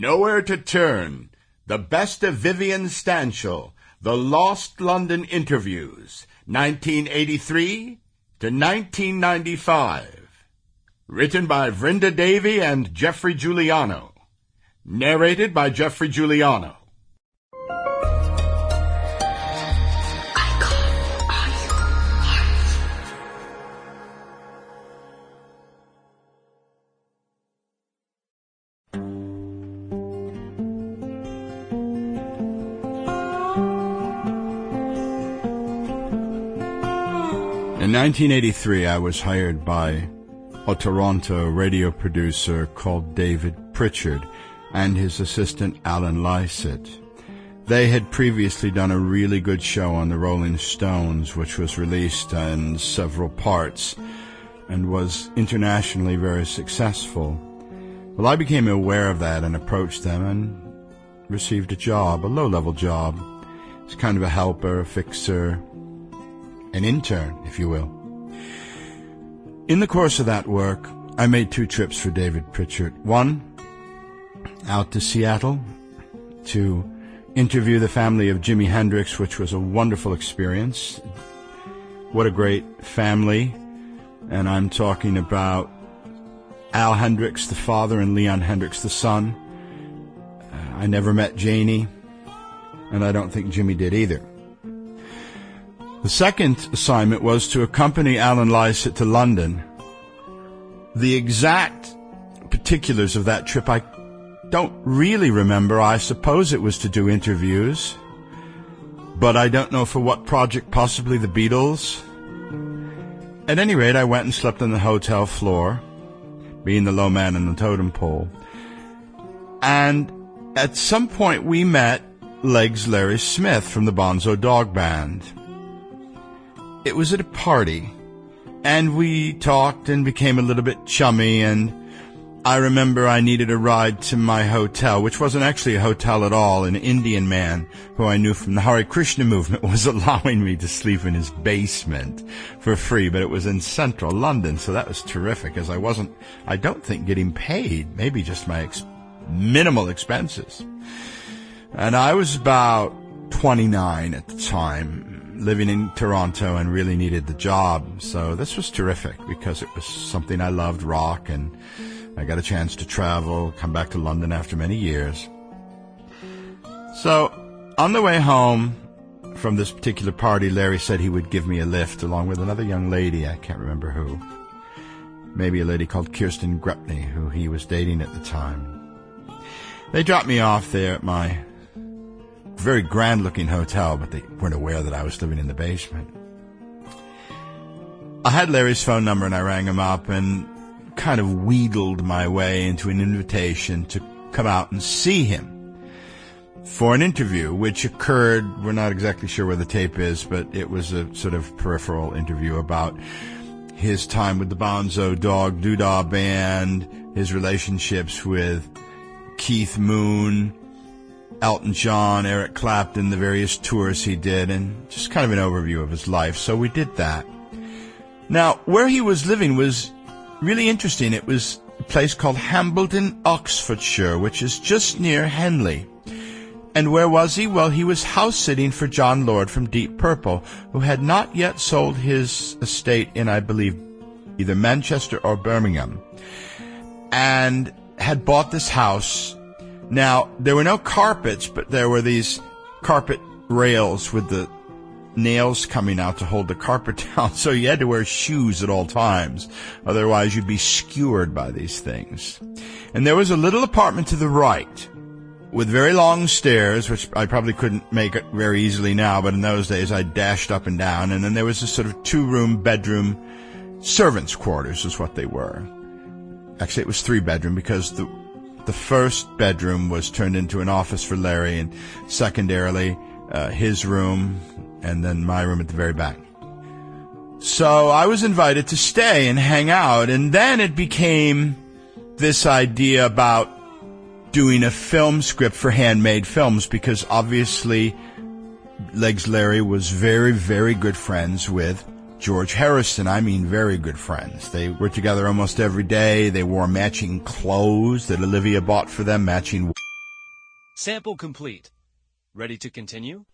Nowhere to Turn, The Best of Vivian Stanshall, The Lost London Interviews, 1983 to 1995. Written by Vrnda Devi and Geoffrey Giuliano. Narrated by Geoffrey Giuliano. In 1983, I was hired by a Toronto radio producer called David Pritchard and his assistant Alan Lycett. They had previously done a really good show on the Rolling Stones, which was released in several parts and was internationally very successful. Well, I became aware of that and approached them and received a job, a low-level job. It's kind of a helper, a fixer, an intern, if you will. In the course of that work, I made 2 trips for David Pritchard. One, out to Seattle to interview the family of Jimi Hendrix, which was a wonderful experience. What a great family. And I'm talking about Al Hendrix, the father, and Leon Hendrix, the son. I never met Janie, and I don't think Jimmy did either. The second assignment was to accompany Alan Lycett to London. The exact particulars of that trip I don't really remember. I suppose it was to do interviews, but I don't know for what project, possibly the Beatles. At any rate, I went and slept on the hotel floor, being the low man in the totem pole. And at some point we met Legs Larry Smith from the Bonzo dog band. It was at a party, and we talked and became a little bit chummy, and I remember I needed a ride to my hotel, which wasn't actually a hotel at all. An Indian man who I knew from the Hare Krishna movement was allowing me to sleep in his basement for free, but it was in central London, so that was terrific, as I don't think, getting paid, maybe just my minimal expenses. And I was about 29 at the time, living in Toronto, and really needed the job. So this was terrific because it was something I loved, rock, and I got a chance to travel, come back to London after many years. So on the way home from this particular party, Larry said he would give me a lift along with another young lady, I can't remember who. Maybe a lady called Kirsten Grepney, who he was dating at the time. They dropped me off there at my very grand-looking hotel, but they weren't aware that I was living in the basement. I had Larry's phone number, and I rang him up and kind of wheedled my way into an invitation to come out and see him for an interview, which occurred, we're not exactly sure where the tape is, but it was a sort of peripheral interview about his time with the Bonzo Dog Doodah Band, his relationships with Keith Moon, Elton John, Eric Clapton, the various tours he did, and just kind of an overview of his life. So we did that. Now, where he was living was really interesting. It was a place called Hambledon, Oxfordshire, which is just near Henley. And where was he? Well, he was house-sitting for John Lord from Deep Purple, who had not yet sold his estate in, I believe, either Manchester or Birmingham, and had bought this house. Now, there were no carpets, but there were these carpet rails with the nails coming out to hold the carpet down, so you had to wear shoes at all times. Otherwise, you'd be skewered by these things. And there was a little apartment to the right with very long stairs, which I probably couldn't make it very easily now, but in those days I dashed up and down. And then there was a sort of 2-room bedroom, servants' quarters is what they were. Actually, it was 3-bedroom because the first bedroom was turned into an office for Larry, and secondarily his room, and then my room at the very back. So I was invited to stay and hang out, and then it became this idea about doing a film script for Handmade Films, because obviously Legs Larry was very, very good friends with George Harrison. I mean, very good friends. They were together almost every day. They wore matching clothes that Olivia bought for them, matching Sample complete. Ready to continue?